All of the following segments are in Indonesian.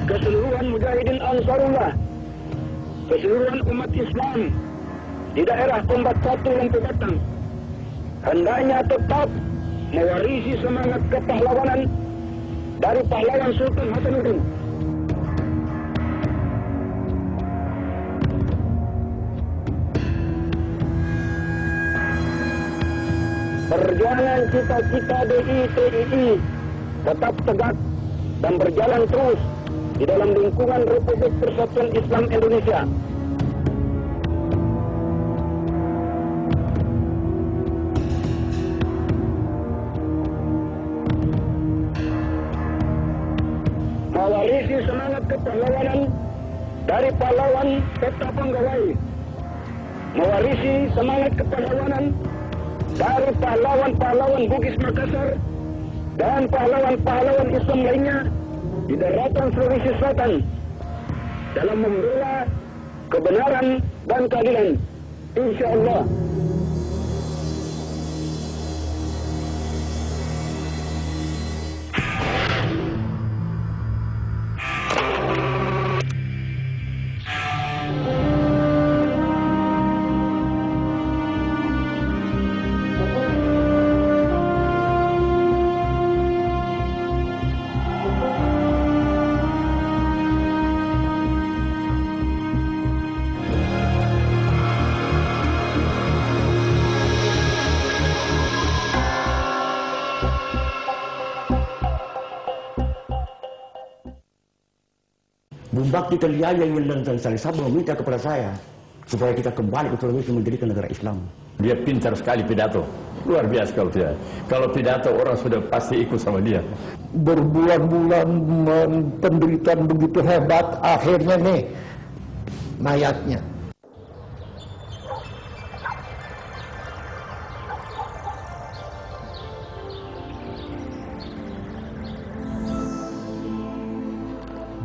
keseluruhan mujahidin Ansarullah, keseluruhan umat Islam di daerah Kombat 1 Lempu Batang hendaknya tetap mewarisi semangat kepahlawanan dari pahlawan Sultan Hasanuddin. Perjuangan cita-cita DITII tetap tegak dan berjalan terus di dalam lingkungan Republik Persatuan Islam Indonesia. Mewarisi semangat kepahlawanan dari pahlawan Peta Panggawai, mewarisi semangat kepahlawanan dari pahlawan-pahlawan Bugis Makassar dan pahlawan-pahlawan Islam lainnya di daratan Sulawesi Selatan dalam membela kebenaran dan keadilan. Insyaallah. Bakti Terjaya yang Sabah meminta kepada saya supaya kita kembali ke Sulawesi menjadikan negara Islam. Dia pintar sekali pidato, luar biasa kalau dia. Kalau pidato orang sudah pasti ikut sama dia. Berbulan-bulan penderitaan begitu hebat, akhirnya nih mayatnya.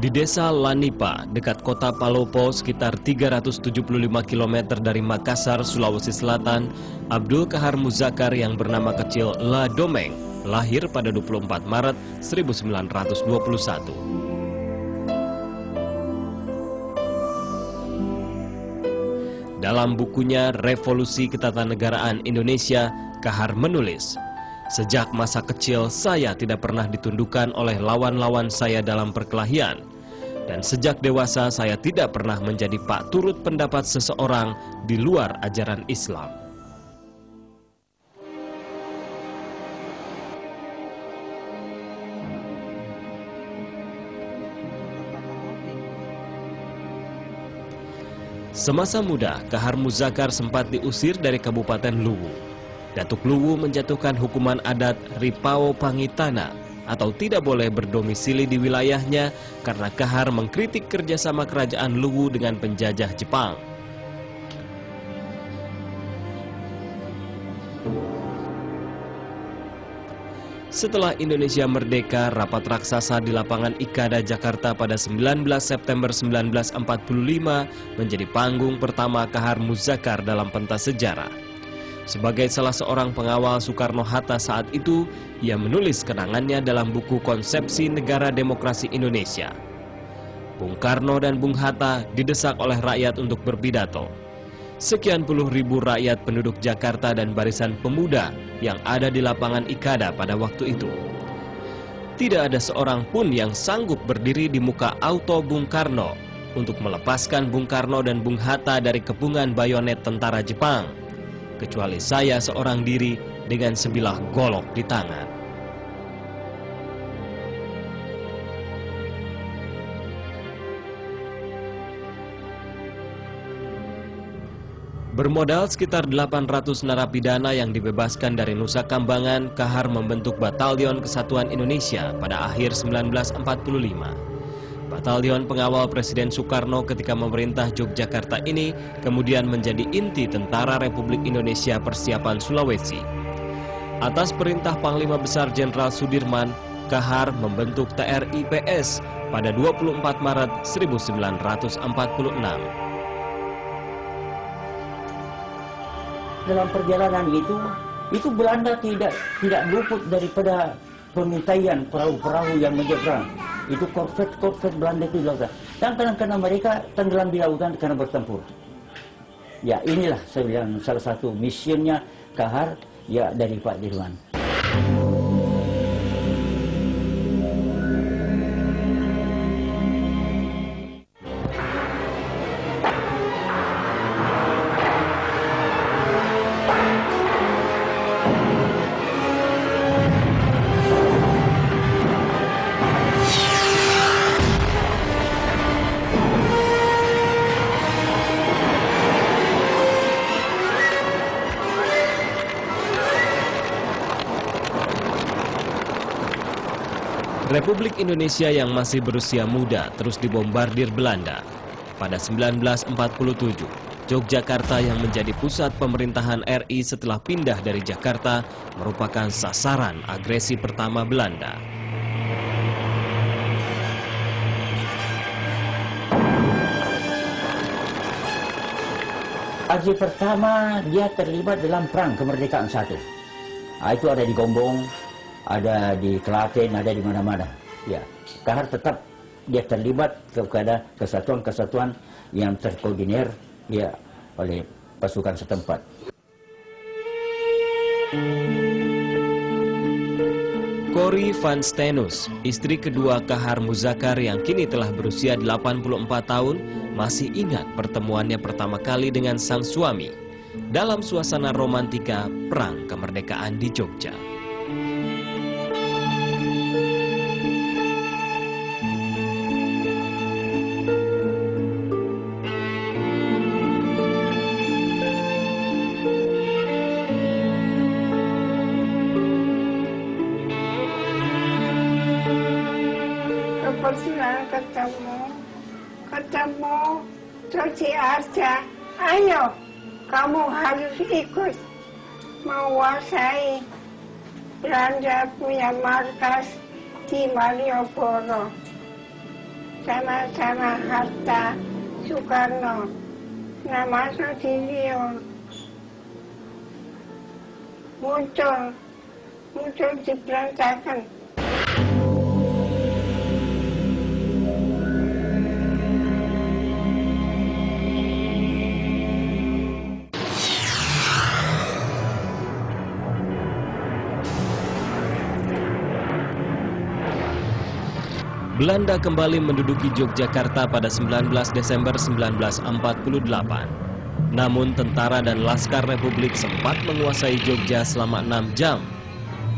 Di desa Lanipa, dekat kota Palopo, sekitar 375 km dari Makassar, Sulawesi Selatan, Abdul Kahar Muzakar yang bernama kecil La Domeng lahir pada 24 Maret 1921. Dalam bukunya Revolusi Ketatanegaraan Indonesia, Kahar menulis, "Sejak masa kecil saya tidak pernah ditundukkan oleh lawan-lawan saya dalam perkelahian. Dan sejak dewasa saya tidak pernah menjadi pak turut pendapat seseorang di luar ajaran Islam." Semasa muda, Kahar Muzakar sempat diusir dari Kabupaten Luwu. Datuk Luwu menjatuhkan hukuman adat Ripao Pangitana atau tidak boleh berdomisili di wilayahnya karena Kahar mengkritik kerjasama kerajaan Luwu dengan penjajah Jepang. Setelah Indonesia merdeka, rapat raksasa di lapangan Ikada Jakarta pada 19 September 1945 menjadi panggung pertama Kahar Muzakar dalam pentas sejarah. Sebagai salah seorang pengawal Soekarno-Hatta saat itu, ia menulis kenangannya dalam buku Konsepsi Negara Demokrasi Indonesia. Bung Karno dan Bung Hatta didesak oleh rakyat untuk berpidato. Sekian puluh ribu rakyat penduduk Jakarta dan barisan pemuda yang ada di lapangan Ikada pada waktu itu. Tidak ada seorang pun yang sanggup berdiri di muka auto Bung Karno untuk melepaskan Bung Karno dan Bung Hatta dari kepungan bayonet tentara Jepang, kecuali saya seorang diri dengan sebilah golok di tangan. Bermodal sekitar 800 narapidana yang dibebaskan dari Nusa Kambangan, Kahar membentuk Batalion Kesatuan Indonesia pada akhir 1945. Batalion pengawal Presiden Soekarno ketika memerintah Yogyakarta ini kemudian menjadi inti Tentara Republik Indonesia Persiapan Sulawesi. Atas perintah Panglima Besar Jenderal Sudirman, Kahar membentuk TRIPS pada 24 Maret 1946. Dalam perjalanan itu Belanda tidak luput daripada pengintaian perahu-perahu yang menyeberang. Itu korvet Belanda itu di lautan. Dan karena mereka tenggelam di lautan karena bertempur. Ya inilah saya bilang salah satu misinya Kahar ya dari Pak Dirwan. Republik Indonesia yang masih berusia muda terus dibombardir Belanda. Pada 1947, Yogyakarta yang menjadi pusat pemerintahan RI setelah pindah dari Jakarta merupakan sasaran agresi pertama Belanda. Aksi pertama dia terlibat dalam perang kemerdekaan 1. Itu ada di Gombong, ada di Klaten, ada di mana-mana. Ya, Kahar tetap dia terlibat kepada kesatuan-kesatuan yang terkoordinir ya oleh pasukan setempat. Corrie van Steenus, istri kedua Kahar Muzakar yang kini telah berusia 84 tahun, masih ingat pertemuannya pertama kali dengan sang suami dalam suasana romantika perang kemerdekaan di Jogja. Kebetulan ketemu Cuci Arja, ayo kamu harus ikut menguasai Belanda punya markas di Malioboro sama-sama Hatta Soekarno. Nah masuk di Lyon muncul diberantakan. Belanda kembali menduduki Yogyakarta pada 19 Desember 1948. Namun tentara dan laskar Republik sempat menguasai Jogja selama 6 jam.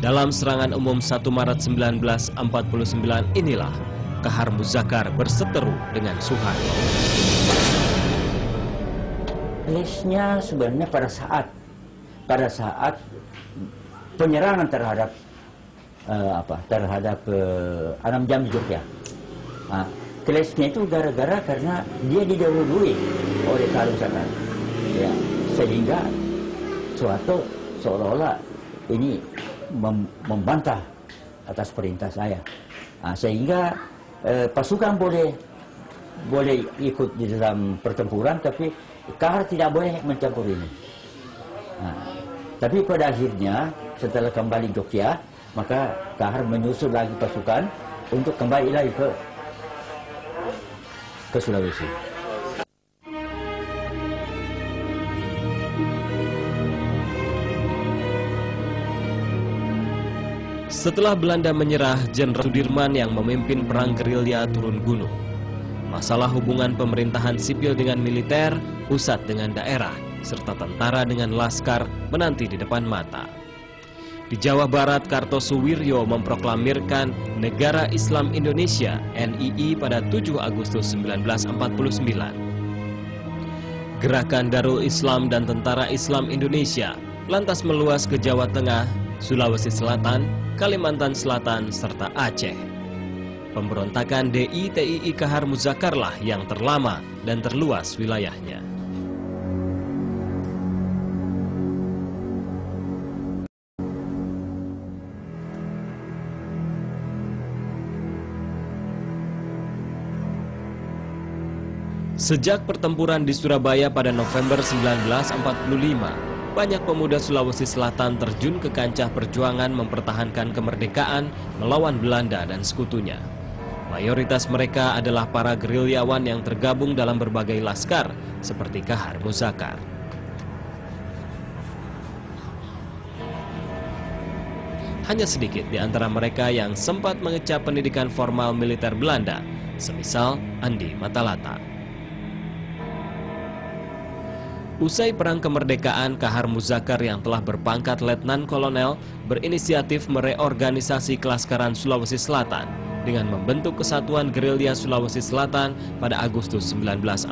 Dalam serangan umum 1 Maret 1949 inilah Kahar Muzakar berseteru dengan Soeharto. Lesnya sebenarnya pada saat penyerangan terhadap Anam Jam di Jogja. Kelasnya itu gara-gara karena dia didahului oleh Kahar Muzakar. Ya, sehingga Soeharto seolah-olah ini membantah atas perintah saya. Sehingga pasukan boleh ikut di dalam pertempuran, tapi Kahar tidak boleh mencampur ini. Tapi pada akhirnya setelah kembali Jogja, maka Kahar menyusun lagi pasukan untuk kembali lagi ke Sulawesi. Setelah Belanda menyerah, Jenderal Sudirman yang memimpin perang gerilya turun gunung. Masalah hubungan pemerintahan sipil dengan militer, pusat dengan daerah, serta tentara dengan laskar menanti di depan mata. Di Jawa Barat, Kartosuwiryo memproklamirkan Negara Islam Indonesia (NII) pada 7 Agustus 1949. Gerakan Darul Islam dan Tentara Islam Indonesia lantas meluas ke Jawa Tengah, Sulawesi Selatan, Kalimantan Selatan, serta Aceh. Pemberontakan DI-TII Kahar Muzakarlah yang terlama dan terluas wilayahnya. Sejak pertempuran di Surabaya pada November 1945, banyak pemuda Sulawesi Selatan terjun ke kancah perjuangan mempertahankan kemerdekaan melawan Belanda dan sekutunya. Mayoritas mereka adalah para gerilyawan yang tergabung dalam berbagai laskar seperti Kahar Muzakar. Hanya sedikit di antara mereka yang sempat mengecap pendidikan formal militer Belanda, semisal Andi Matalata. Usai Perang Kemerdekaan, Kahar Muzakar yang telah berpangkat Letnan Kolonel berinisiatif mereorganisasi kelaskaran Sulawesi Selatan dengan membentuk Kesatuan Gerilya Sulawesi Selatan pada Agustus 1949.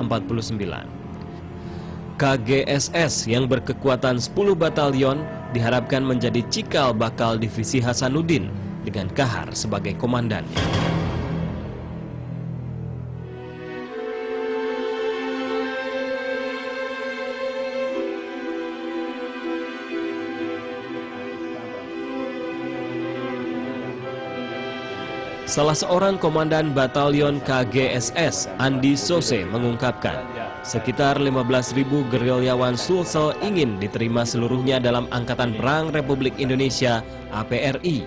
KGSS yang berkekuatan 10 batalion diharapkan menjadi cikal bakal divisi Hasanuddin dengan Kahar sebagai komandannya. Salah seorang komandan batalion KGSS, Andi Sose, mengungkapkan, sekitar 15.000 gerilyawan Sulsel ingin diterima seluruhnya dalam Angkatan Perang Republik Indonesia (APRI).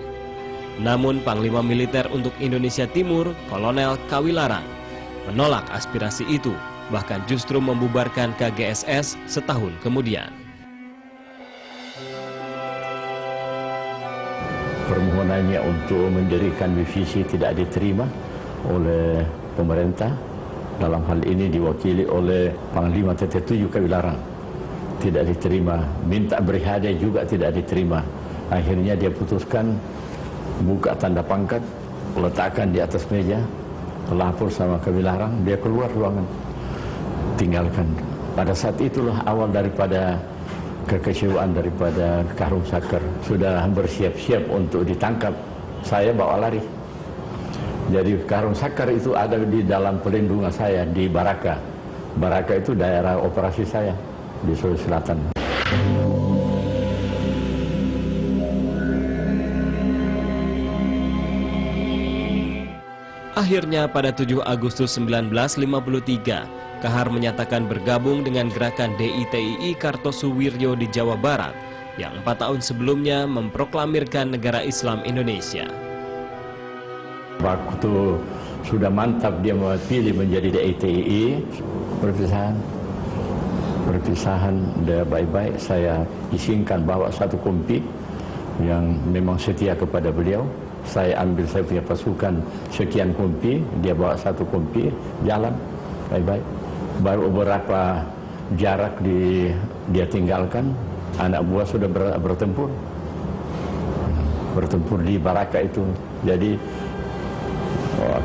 Namun Panglima Militer untuk Indonesia Timur, Kolonel Kawilarang, menolak aspirasi itu, bahkan justru membubarkan KGSS setahun kemudian. Permohonannya untuk mendirikan divisi tidak diterima oleh pemerintah. Dalam hal ini diwakili oleh Panglima TT7 Kawilarang. Tidak diterima. Minta berhadiah juga tidak diterima. Akhirnya dia putuskan buka tanda pangkat, letakkan di atas meja, lapor sama Kawilarang, dia keluar ruangan, tinggalkan. Pada saat itulah awal daripada kekecewaan daripada Kahar Muzakar. Sudah bersiap-siap untuk ditangkap, saya bawa lari. Jadi Kahar Muzakar itu ada di dalam perlindungan saya di Baraka. Baraka itu daerah operasi saya di Sulawesi Selatan. Akhirnya pada 7 Agustus 1953, Kahar menyatakan bergabung dengan gerakan DITII Kartosuwiryo di Jawa Barat yang 4 tahun sebelumnya memproklamirkan negara Islam Indonesia. Waktu sudah mantap dia pilih menjadi DITII, perpisahan dia baik-baik. Saya izinkan bawa satu kompi yang memang setia kepada beliau. Saya ambil saya punya pasukan sekian kompi, dia bawa satu kompi, jalan baik-baik. Baru beberapa jarak dia tinggalkan, anak buah sudah bertempur di Baraka itu. Jadi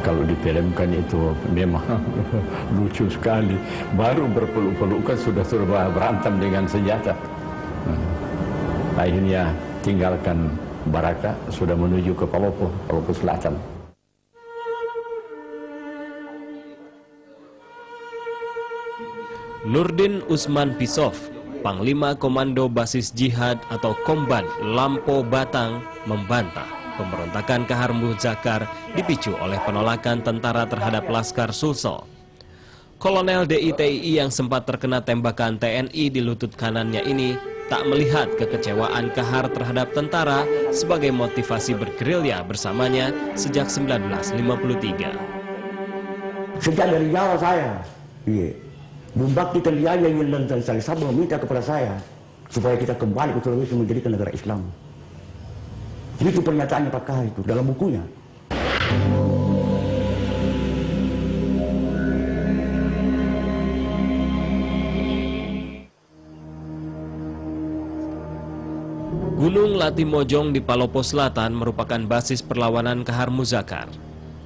kalau difilmkan itu memang lucu sekali. Baru berpeluk-pelukan sudah berantem dengan senjata. Akhirnya tinggalkan Baraka, sudah menuju ke Palopo Selatan. Nurdin Usman Pisov, Panglima Komando Basis Jihad atau Komban Lampo Batang, membantah pemberontakan Kahar Muzakar dipicu oleh penolakan tentara terhadap Laskar Sulsel. Kolonel DITII yang sempat terkena tembakan TNI di lutut kanannya ini tak melihat kekecewaan Kahar terhadap tentara sebagai motivasi bergerilya bersamanya sejak 1953. Sejak dari Jawa saya, Bumbak kita lihat dan saya meminta kepada saya supaya kita kembali ke Sulawesi menjadi negara Islam. Itu pernyataannya Pak Kahar itu dalam bukunya. Gunung Latimojong di Palopo Selatan merupakan basis perlawanan Kahar Muzakar.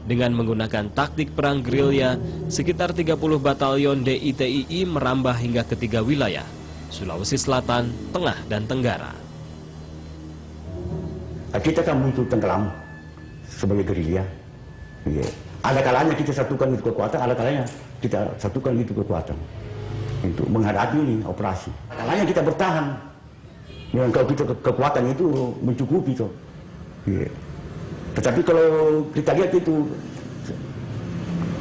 Dengan menggunakan taktik perang gerilya, sekitar 30 batalion DITII merambah hingga ke 3 wilayah, Sulawesi Selatan, Tengah, dan Tenggara. Kita kan muncul tenggelam sebagai gerilya. Ada kalanya kita satukan itu kekuatan, ada kalanya kita satukan itu kekuatan untuk menghadapi ini operasi. Kalanya kita bertahan. Dengan kalau kita kekuatan itu mencukupi tuh. Tetapi kalau kita lihat itu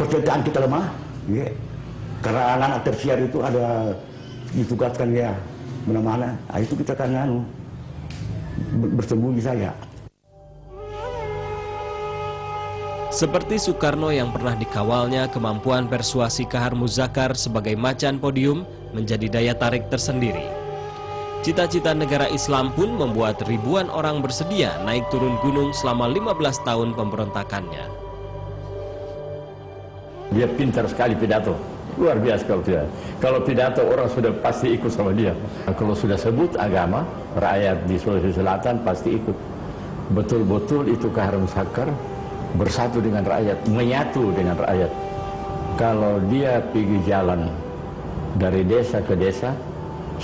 persenjataan kita lemah, karena anak-anak tersiar itu ada ditugaskan ya mana-mana, itu kita kan bersembunyi saja. Seperti Soekarno yang pernah dikawalnya, kemampuan persuasi Kahar Muzakar sebagai macan podium menjadi daya tarik tersendiri. Cita-cita negara Islam pun membuat ribuan orang bersedia naik turun gunung selama 15 tahun pemberontakannya. Dia pintar sekali pidato, luar biasa kalau tidak. Kalau pidato orang sudah pasti ikut sama dia. Kalau sudah sebut agama, rakyat di Sulawesi Selatan pasti ikut. Betul-betul itu Kahar Muzakar bersatu dengan rakyat, menyatu dengan rakyat. Kalau dia pergi jalan dari desa ke desa,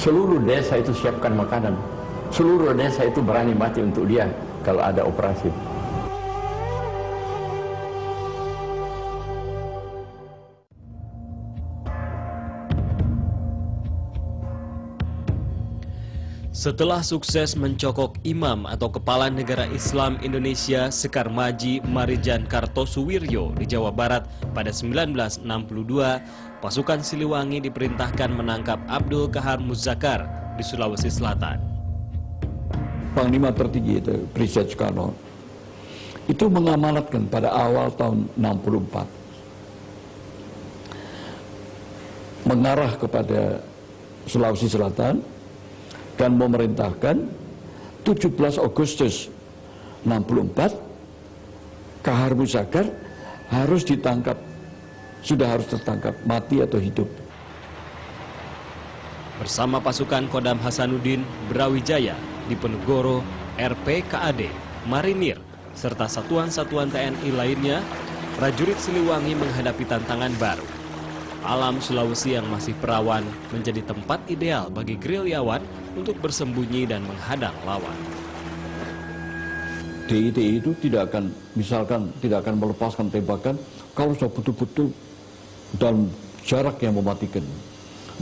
seluruh desa itu siapkan makanan. Seluruh desa itu berani mati untuk dia kalau ada operasi. Setelah sukses mencokok imam atau kepala negara Islam Indonesia Sekar Maji Marijan Kartosuwiryo di Jawa Barat pada 1962, pasukan Siliwangi diperintahkan menangkap Abdul Kahar Muzakar di Sulawesi Selatan. Panglima tertinggi itu, Presiden Soekarno, itu mengamanatkan pada awal tahun 64 mengarah kepada Sulawesi Selatan dan memerintahkan 17 Agustus 64 Kahar Muzakar harus ditangkap, sudah harus tertangkap, mati atau hidup. Bersama pasukan Kodam Hasanuddin, Brawijaya, Diponegoro, RPKAD, Marinir, serta satuan-satuan TNI lainnya, prajurit Siliwangi menghadapi tantangan baru. Alam Sulawesi yang masih perawan menjadi tempat ideal bagi gerilyawan untuk bersembunyi dan menghadang lawan. DITI itu tidak akan, misalkan tidak akan melepaskan tembakan kalau sudah betul-betul dalam jarak yang mematikan.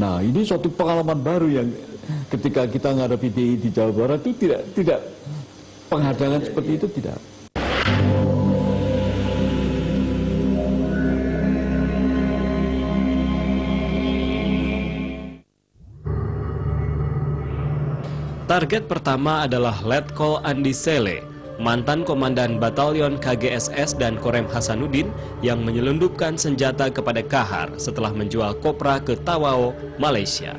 Nah, ini suatu pengalaman baru yang ketika kita menghadapi DITI di Jawa Barat itu tidak penghadangan seperti itu tidak. Target pertama adalah Letkol Andi Sele, mantan komandan Batalion KGSS dan Korem Hasanuddin yang menyelundupkan senjata kepada Kahar setelah menjual kopra ke Tawau, Malaysia.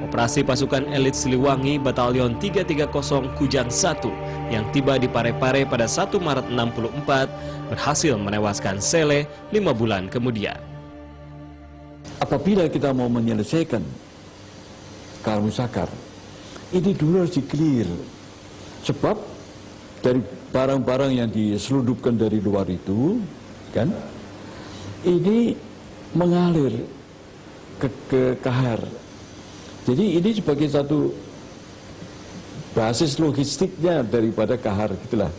Operasi pasukan elit Siliwangi Batalion 330 Kujang 1 yang tiba di Parepare pada 1 Maret 64 berhasil menewaskan Sele 5 bulan kemudian. Apabila kita mau menyelesaikan Kahar Muzakar, ini dulu harus di-clear. Sebab dari barang-barang yang diselundupkan dari luar itu, kan, ini mengalir ke Kahar. Jadi ini sebagai satu basis logistiknya daripada Kahar, gitulah.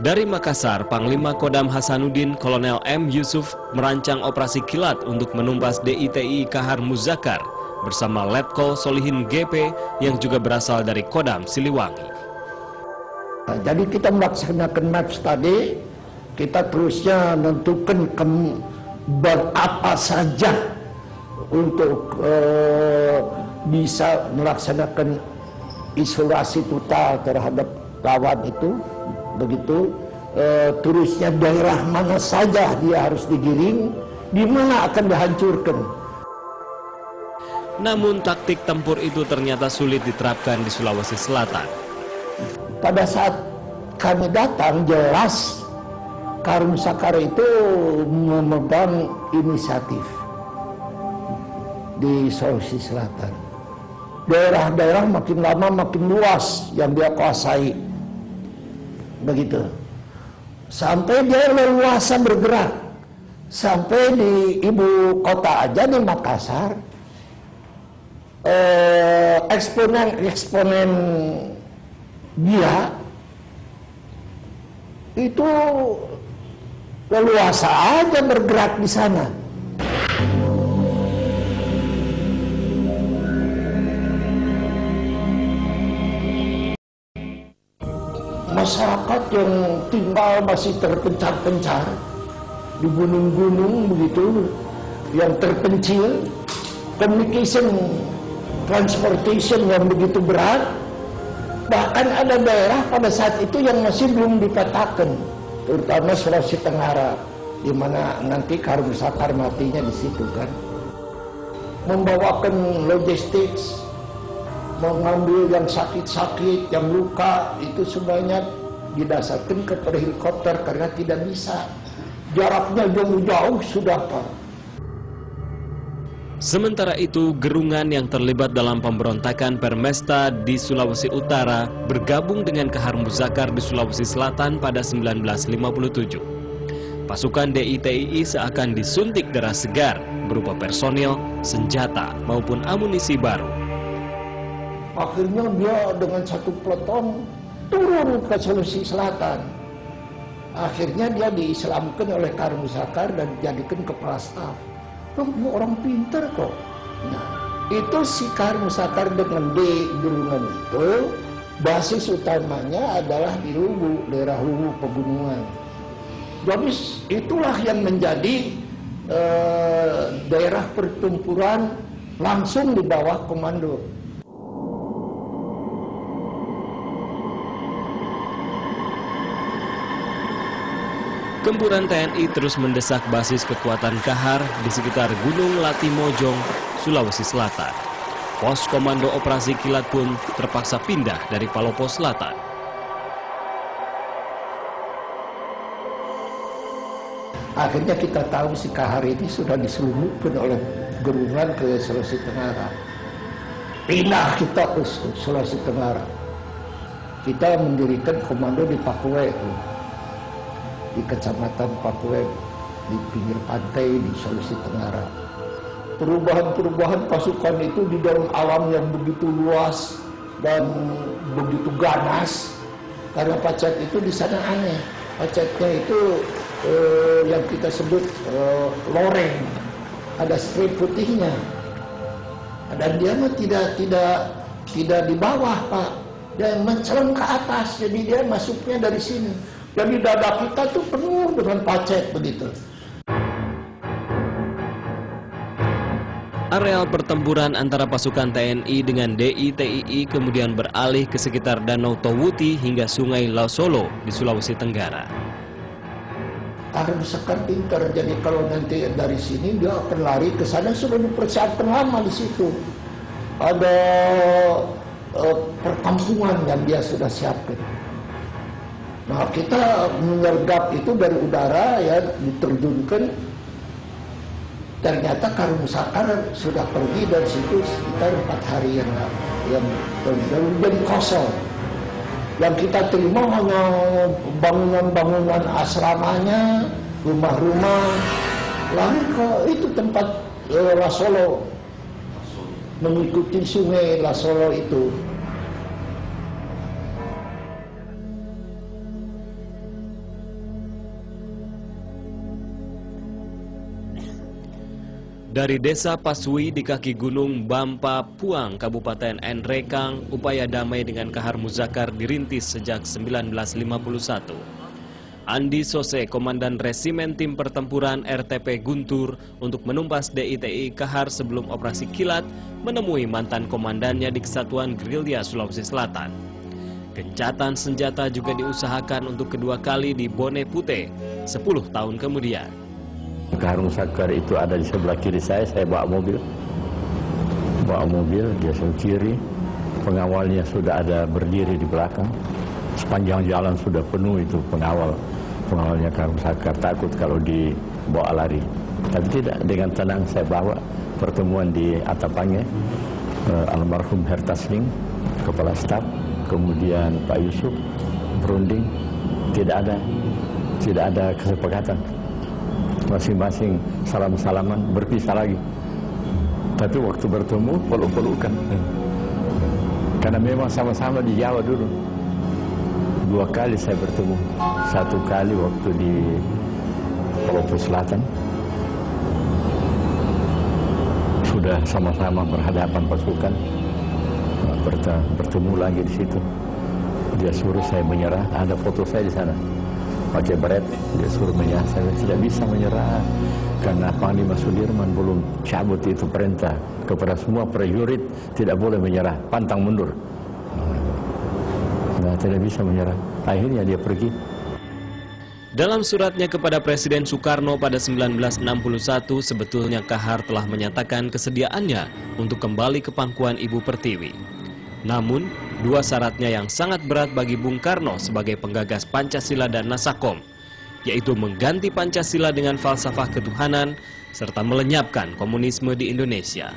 Dari Makassar, Panglima Kodam Hasanuddin Kolonel M. Yusuf merancang operasi kilat untuk menumpas DITI Kahar Muzakar bersama Letkol Solihin GP yang juga berasal dari Kodam Siliwangi. Jadi kita melaksanakan maps tadi, kita terusnya menentukan berapa saja untuk bisa melaksanakan isolasi total terhadap lawan itu. Begitu terusnya daerah mana saja dia harus digiring, di mana akan dihancurkan. Namun taktik tempur itu ternyata sulit diterapkan di Sulawesi Selatan. Pada saat kami datang, jelas Kahar Muzakar itu memegang inisiatif di Sulawesi Selatan. Daerah-daerah makin lama makin luas yang dia kuasai. Begitu. Sampai dia leluasa bergerak. Sampai di ibu kota aja, di Makassar, eksponen dia itu leluasa aja bergerak di sana. Masyarakat yang tinggal masih terpencar-pencar di gunung-gunung begitu, yang terpencil, communication, transportation yang begitu berat. Bahkan ada daerah pada saat itu yang masih belum dipetakan. terutama Sulawesi Tenggara, di mana nanti Kahar Musakar matinya di situ kan. Membawakan logistik, mengambil yang sakit-sakit, yang luka, itu semuanya didasarkan kepada helikopter karena tidak bisa. Jaraknya jauh-jauh sudah, Pak. Sementara itu, gerungan yang terlibat dalam pemberontakan Permesta di Sulawesi Utara bergabung dengan Kahar Muzakar di Sulawesi Selatan pada 1957. Pasukan DITII seakan disuntik darah segar berupa personil, senjata, maupun amunisi baru. Akhirnya dia dengan satu peleton turun ke Sulawesi Selatan. Akhirnya dia diislamkan oleh Kahar Muzakar dan dijadikan kepala staf. Oh, dia orang pintar kok. Nah, itu si Kahar Muzakar dengan gerungan itu, basis utamanya adalah di Luwu, daerah Luwu pegunungan. Jadi itulah yang menjadi daerah pertempuran langsung di bawah komando. Gempuran TNI terus mendesak basis kekuatan Kahar di sekitar Gunung Latimojong, Sulawesi Selatan. Pos Komando Operasi Kilat pun terpaksa pindah dari Palopo Selatan. Akhirnya kita tahu si Kahar ini sudah diselundupkan oleh gerungan ke Sulawesi Tenggara. Pindah kita ke Sulawesi Tenggara. Kita mendirikan komando di Pakue, di Kecamatan Pakue, di pinggir pantai di Sulawesi Tenggara. Perubahan-perubahan pasukan itu di dalam alam yang begitu luas dan begitu ganas, karena Pacet itu di sana aneh. Pacetnya itu yang kita sebut loreng, ada strip putihnya, dan dia mah tidak di bawah, Pak, dia menceleng ke atas, jadi dia masuknya dari sini. Jadi dada kita tuh penuh dengan pacet begitu. Areal pertempuran antara pasukan TNI dengan DITII kemudian beralih ke sekitar Danau Towuti hingga Sungai Lasolo di Sulawesi Tenggara. Kahar Muzakar pintar, jadi kalau nanti dari sini dia akan lari ke sana, sudah dipersiapkan lama di situ. Ada perkampungan yang dia sudah siapkan. Nah, kita menyergap itu dari udara, ya, diterjunkan. Ternyata Kahar Muzakar sudah pergi dari situ sekitar 4 hari yang jadi kosong. Yang kita terima hanya bangunan-bangunan asramanya, rumah-rumah. Lalu ke itu tempat Lasolo, mengikuti sungai Lasolo itu. Dari desa Pasui di kaki gunung Bampa Puang, Kabupaten Nrekang, upaya damai dengan Kahar Muzakar dirintis sejak 1951. Andi Sose, Komandan Resimen Tim Pertempuran RTP Guntur, untuk menumpas DITI Kahar sebelum operasi kilat, menemui mantan komandannya di Kesatuan Gerilya Sulawesi Selatan. Gencatan senjata juga diusahakan untuk kedua kali di Bone Pute, 10 tahun kemudian. Kahar Muzakar itu ada di sebelah kiri saya bawa mobil, dia sebelah kiri, pengawalnya sudah ada berdiri di belakang, sepanjang jalan sudah penuh itu pengawalnya Kahar Muzakar, takut kalau dibawa lari. Tapi tidak, dengan tenang saya bawa. Pertemuan di Atapangnya, almarhum Hertasling, kepala staf, kemudian Pak Yusuf, berunding, tidak ada kesepakatan. Masing-masing salam-salaman, berpisah lagi. Tapi waktu bertemu peluk-pelukan. Karena memang sama-sama di Jawa dulu. 2 kali saya bertemu. 1 kali waktu di Palopo Selatan. Sudah sama-sama berhadapan pasukan. Bertemu lagi di situ. Dia suruh saya menyerah. Ada foto saya di sana. Pakai beret, dia suruh menyerah. Saya tidak bisa menyerah karena Panglima Sudirman belum cabut itu perintah kepada semua prajurit, tidak boleh menyerah, pantang mundur. Nah, tidak bisa menyerah. Akhirnya dia pergi. Dalam suratnya kepada Presiden Soekarno pada 1961, sebetulnya Kahar telah menyatakan kesediaannya untuk kembali ke pangkuan Ibu Pertiwi. Namun, dua syaratnya yang sangat berat bagi Bung Karno sebagai penggagas Pancasila dan Nasakom, yaitu mengganti Pancasila dengan falsafah ketuhanan, serta melenyapkan komunisme di Indonesia.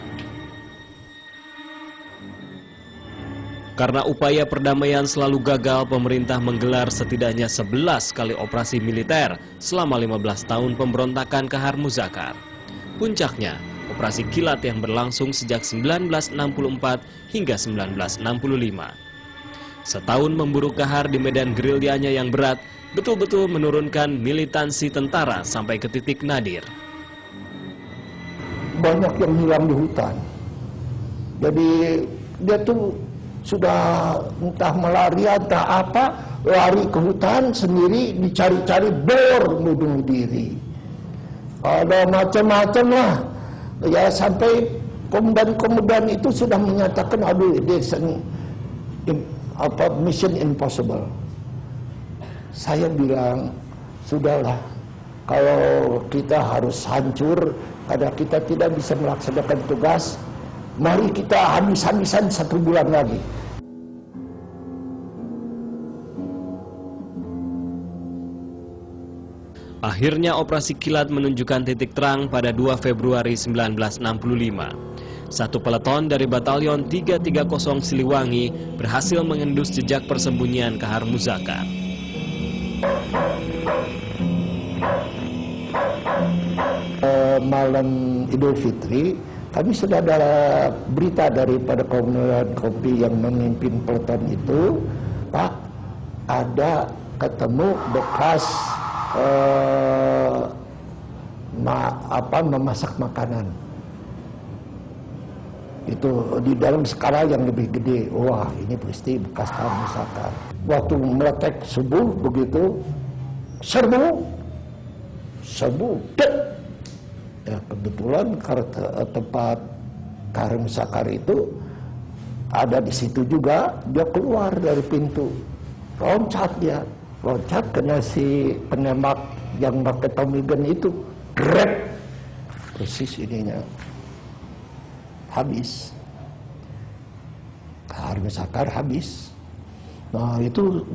Karena upaya perdamaian selalu gagal, pemerintah menggelar setidaknya 11 kali operasi militer selama 15 tahun pemberontakan Kahar Muzakar. Puncaknya, operasi kilat yang berlangsung sejak 1964 hingga 1965. Setahun memburu Kahar di medan gerilyanya yang berat, betul-betul menurunkan militansi tentara sampai ke titik nadir. Banyak yang hilang di hutan. Jadi dia tuh sudah entah malaria, entah apa, lari ke hutan sendiri, dicari-cari, bunuh diri. Ada macam-macam lah. Ya, sampai komandan itu sudah menyatakan, aduh, this mission impossible. Saya bilang, sudahlah, kalau kita harus hancur, karena kita tidak bisa melaksanakan tugas, mari kita habis-habisan 1 bulan lagi. Akhirnya operasi kilat menunjukkan titik terang pada 2 Februari 1965. Satu peleton dari Batalion 330 Siliwangi berhasil mengendus jejak persembunyian Kahar Muzakar. Malam Idul Fitri, kami sudah ada berita daripada Komandan Kopi yang memimpin peleton itu, Pak, ada ketemu bekas memasak makanan. Itu di dalam skala yang lebih gede. Wah, ini pasti bekas Kahar Muzakar. Waktu meletek subuh begitu, serbu, dek. Ya, kebetulan tempat Kahar Muzakar itu ada di situ juga. Dia keluar dari pintu, loncat kena si penembak yang pakai Tommy gun itu, grab, persis ininya, habis. Kahar Muzakar habis. Nah itu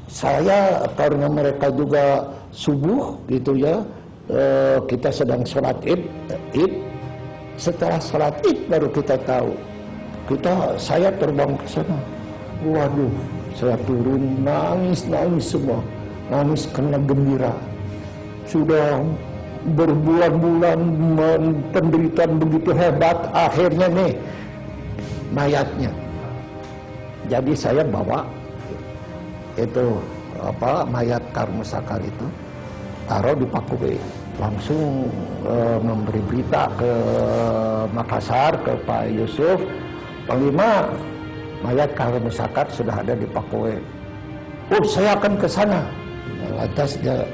saya, karena mereka juga subuh gitu ya, kita sedang sholat id. Setelah sholat id baru kita tahu. Saya terbang ke sana. Waduh, saya turun nangis semua, nangis karena gembira. Sudah berbulan-bulan penderitaan begitu hebat, akhirnya nih mayatnya. Jadi saya bawa itu mayat Kahar Muzakar itu, taruh di Pakuwe, langsung memberi berita ke Makassar, ke Pak Yusuf, Panglima, mayat Kahar Muzakar sudah ada di Pakuwe. Oh, saya akan ke sana. Lantas dia,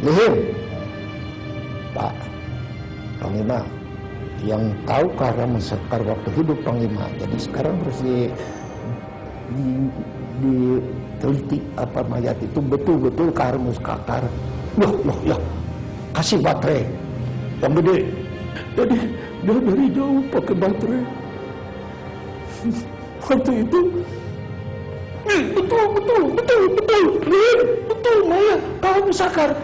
Lihir, Pak Panglima, yang tahu Kahar Muzakar waktu hidup Panglima, jadi sekarang harus diteliti apa mayat itu betul-betul Kahar Muzakar. Loh, kasih baterai yang gede. Jadi dia dari jauh pakai baterai. Waktu itu betul mayat Kahar Muzakar.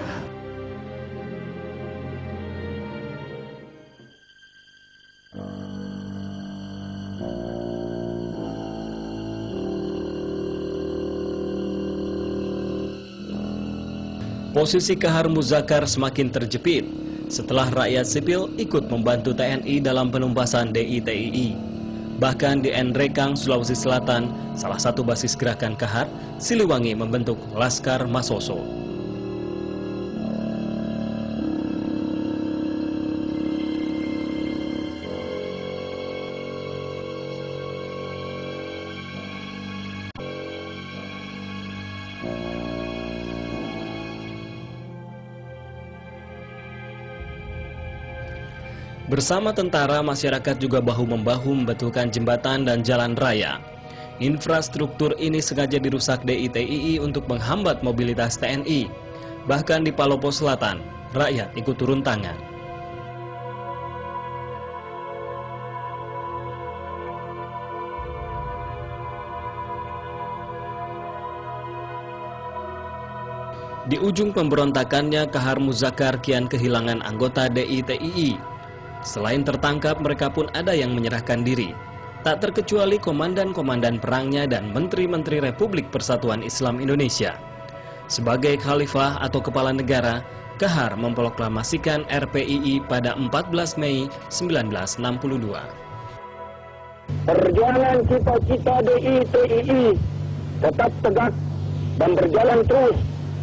Posisi Kahar Muzakar semakin terjepit setelah rakyat sipil ikut membantu TNI dalam penumpasan DITII. Bahkan di Nrekang, Sulawesi Selatan, salah satu basis gerakan Kahar, Siliwangi membentuk Laskar Masoso. Bersama tentara, masyarakat juga bahu-membahu membetulkan jembatan dan jalan raya. Infrastruktur ini sengaja dirusak DITII untuk menghambat mobilitas TNI. Bahkan di Palopo Selatan, rakyat ikut turun tangan. Di ujung pemberontakannya, Kahar Muzakar kian kehilangan anggota DITII. Selain tertangkap, mereka pun ada yang menyerahkan diri. Tak terkecuali komandan-komandan perangnya dan menteri-menteri Republik Persatuan Islam Indonesia. Sebagai khalifah atau kepala negara, Kahar memproklamasikan RPII pada 14 Mei 1962. Perjuangan cita-cita DITII tetap tegak dan berjalan terus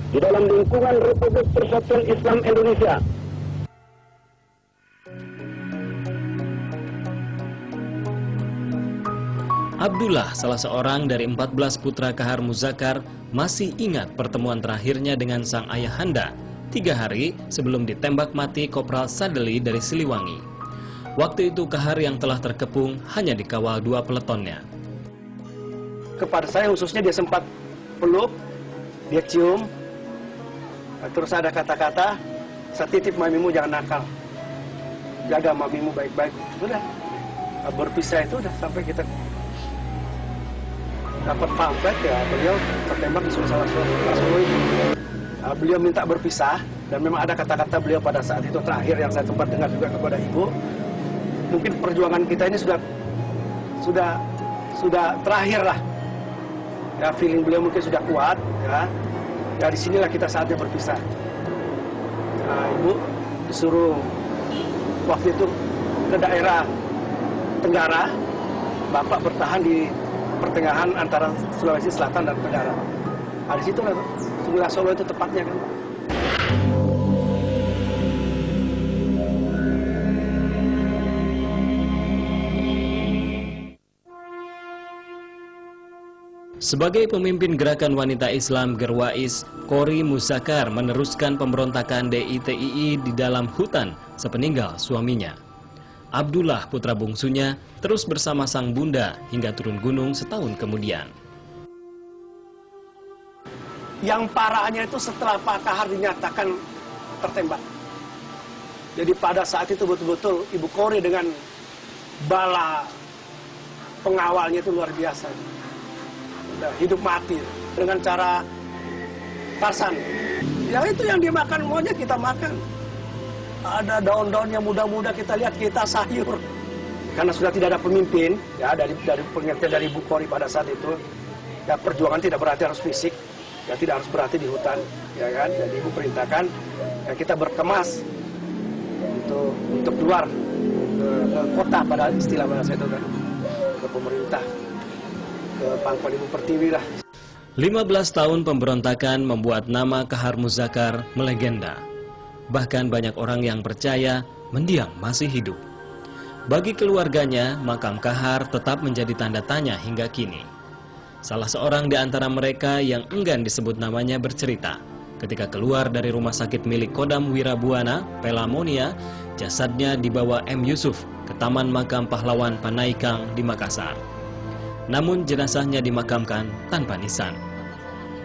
di dalam lingkungan Republik Persatuan Islam Indonesia. Abdullah, salah seorang dari 14 putra Kahar Muzakar, masih ingat pertemuan terakhirnya dengan sang ayahanda 3 hari sebelum ditembak mati Kopral Sadeli dari Siliwangi. Waktu itu Kahar yang telah terkepung hanya dikawal 2 peletonnya. Kepada saya khususnya dia sempat peluk, dia cium, terus ada kata-kata, saya titip mamimu jangan nakal, jaga mamimu baik-baik. Udah, berpisah itu udah sampai kita dapat pamflet ya, beliau tertembak di Solo itu. Beliau minta berpisah dan memang ada kata-kata beliau pada saat itu terakhir yang saya sempat dengar juga kepada ibu. Mungkin perjuangan kita ini sudah terakhir lah. Ya, feeling beliau mungkin sudah kuat ya. Ya disinilah kita saatnya berpisah. Nah, ibu disuruh waktu itu ke daerah Tenggara, bapak bertahan di pertengahan antara Sulawesi Selatan dan Tenggara. Nah, di situ lah Solo itu tepatnya kan. Sebagai pemimpin gerakan wanita Islam Gerwais, Kori Muzakar meneruskan pemberontakan DITII di dalam hutan sepeninggal suaminya. Abdullah, putra bungsunya, terus bersama sang bunda hingga turun gunung setahun kemudian. Yang parahnya itu setelah Pak Kahar dinyatakan tertembak. Jadi pada saat itu betul-betul Ibu Kori dengan bala pengawalnya itu luar biasa. Udah hidup mati dengan cara Tarsan. Ya itu yang dimakan maunya kita makan. Ada daun-daun yang muda-muda kita lihat, kita sayur. Karena sudah tidak ada pemimpin, ya dari pengertian dari Ibu Kori pada saat itu, ya perjuangan tidak berarti harus fisik, ya tidak harus berarti di hutan, ya kan. Jadi Ibu perintahkan, ya kita berkemas untuk keluar ke kota pada istilah bahasa itu kan, ke pemerintah, ke pangkuan Ibu Pertiwi lah. 15 tahun pemberontakan membuat nama Kahar Muzakar melegenda. Bahkan banyak orang yang percaya mendiang masih hidup. Bagi keluarganya, makam Kahar tetap menjadi tanda tanya hingga kini. Salah seorang di antara mereka yang enggan disebut namanya bercerita, ketika keluar dari rumah sakit milik Kodam Wirabuana, Pelamonia, jasadnya dibawa M. Yusuf ke Taman Makam Pahlawan Panaikang di Makassar. Namun jenazahnya dimakamkan tanpa nisan.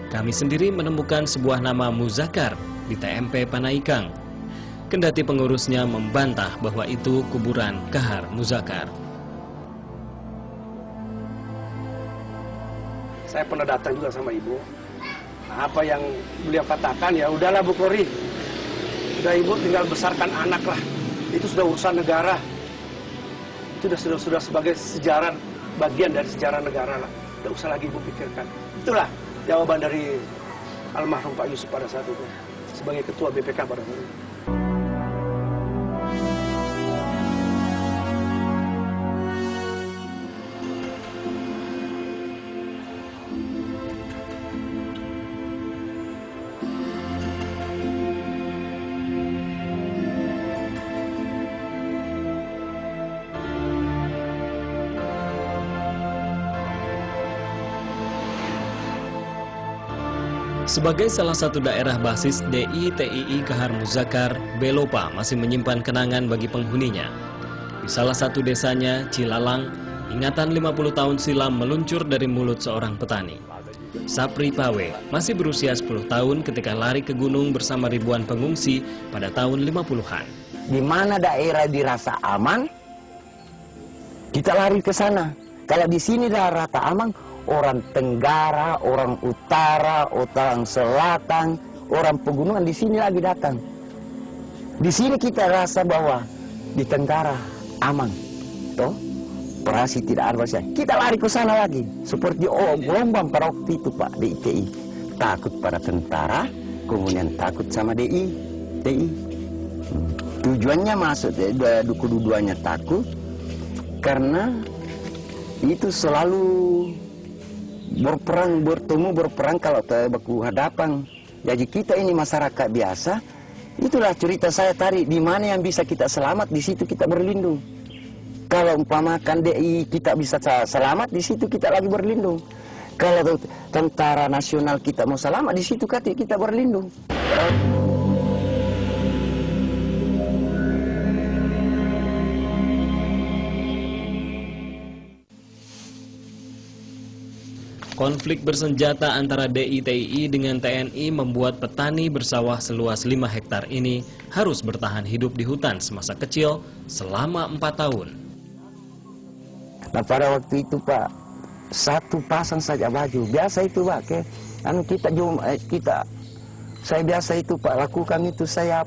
Kami sendiri menemukan sebuah nama Muzakar di TMP Panaikang. Kendati pengurusnya membantah bahwa itu kuburan Kahar Muzakar. Saya pernah datang juga sama ibu. Nah, apa yang beliau katakan, ya udahlah Bu Kori. Udah ibu tinggal besarkan anak lah. Itu sudah urusan negara. Itu sudah sebagai sejarah, bagian dari sejarah negara lah. Tidak usah lagi ibu pikirkan. Itulah jawaban dari almarhum Pak Yusuf pada saat itu sebagai ketua BPK pada saat itu. Sebagai salah satu daerah basis DITII Kahar Muzakar, Belopa masih menyimpan kenangan bagi penghuninya. Di salah satu desanya, Cilalang, ingatan 50 tahun silam meluncur dari mulut seorang petani. Sapri Pawe masih berusia 10 tahun ketika lari ke gunung bersama ribuan pengungsi pada tahun 50-an. Di mana daerah dirasa aman, kita lari ke sana. Kalau di sini daerah tak aman, orang Tenggara, orang Utara, orang Selatan, orang pegunungan di sini lagi datang. Di sini kita rasa bahwa di Tenggara aman, toh operasi tidak ada masalah. Kita lari ke sana lagi, seperti gelombang pada waktu itu Pak di ITI. Takut pada tentara, kemudian takut sama DI. Tujuannya masuk, kedua-duanya takut, karena itu selalu berperang kalau baku hadapan. Jadi kita ini masyarakat biasa, itulah cerita saya tadi, di mana yang bisa kita selamat, di situ kita berlindung. Kalau umpamakan DI kita bisa selamat, di situ kita lagi berlindung. Kalau tentara nasional kita mau selamat, di situ kita berlindung. Konflik bersenjata antara DI-TII dengan TNI membuat petani bersawah seluas 5 hektar ini harus bertahan hidup di hutan semasa kecil selama 4 tahun. Nah pada waktu itu Pak, satu pasang saja baju. Biasa itu Pak, saya biasa itu Pak lakukan itu, saya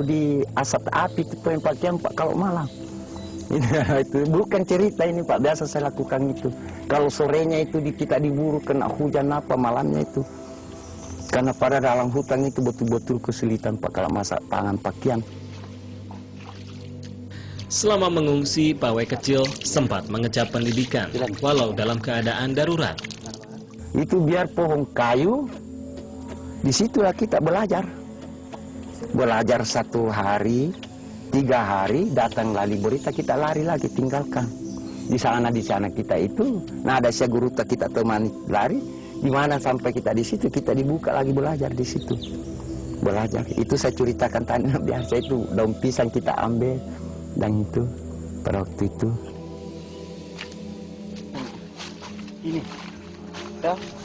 di asap api itu pakaian Pak kalau malam. Itu bukan cerita ini Pak, biasa saya lakukan itu. Kalau sorenya itu kita diburu kena hujan apa malamnya itu. Karena pada dalam hutan itu betul-betul kesulitan Pak kalau masak pangan pakaian. Selama mengungsi, Pawe kecil sempat mengecap pendidikan, walau dalam keadaan darurat. Itu biar pohon kayu, disitulah kita belajar. Belajar 1 hari, 3 hari, datang lagi berita, kita lari lagi, tinggalkan. Di sana kita itu, nah ada si guru kita temani lari, di mana sampai kita di situ, kita dibuka lagi belajar di situ. Belajar, itu saya ceritakan tadi, biasa itu daun pisang kita ambil. Dan itu pada waktu itu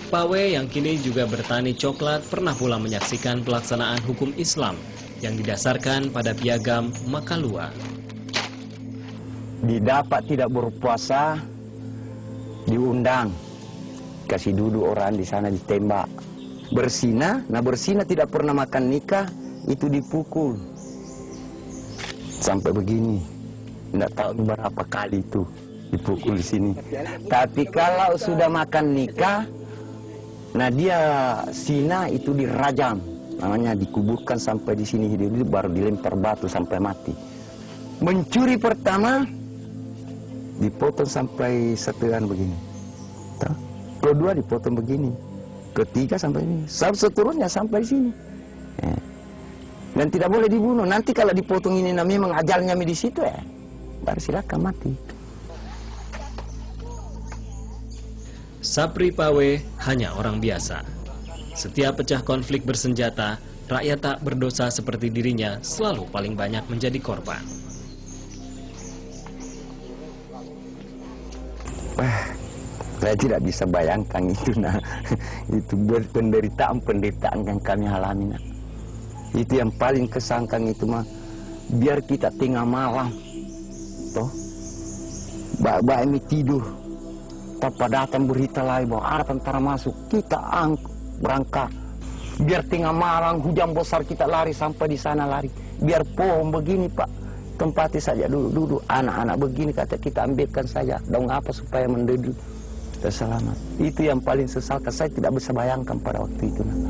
Pawe yang kini juga bertani coklat pernah pula menyaksikan pelaksanaan hukum Islam yang didasarkan pada piagam Makalua. Didapat tidak berpuasa, diundang, kasih duduk orang di sana ditembak. Bersina, nah bersina tidak pernah makan nikah, itu dipukul. Sampai begini, tidak tahu berapa kali itu dipukul di sini. Tapi kalau sudah makan nikah, nah dia sina itu dirajam, namanya dikuburkan sampai di sini hidup, baru dilempar batu sampai mati. Mencuri pertama dipotong sampai setelan begini, kedua dipotong begini, ketiga sampai ini, seterusnya sampai sini. Dan tidak boleh dibunuh. Nanti kalau dipotong ini memang ajalnya di situ ya, baru silakan mati. Sapri Pawe hanya orang biasa. Setiap pecah konflik bersenjata, rakyat tak berdosa seperti dirinya selalu paling banyak menjadi korban. Saya tidak bisa bayangkan itu, nah itu penderitaan yang kami alami. Nah. Itu yang paling kesangkan itu mah, biar kita tengah malam, toh, mbak ini tidur, tanpa datang berita lagi bahwa ada tentara masuk, kita berangkat. Biar tengah malam hujan besar kita lari sampai di sana lari. Biar pohon begini Pak, tempati saja duduk, anak-anak begini kata kita ambilkan saja, daun apa supaya mendedu, kita selamat. Itu yang paling sesalkan, saya tidak bisa bayangkan pada waktu itu. Nah.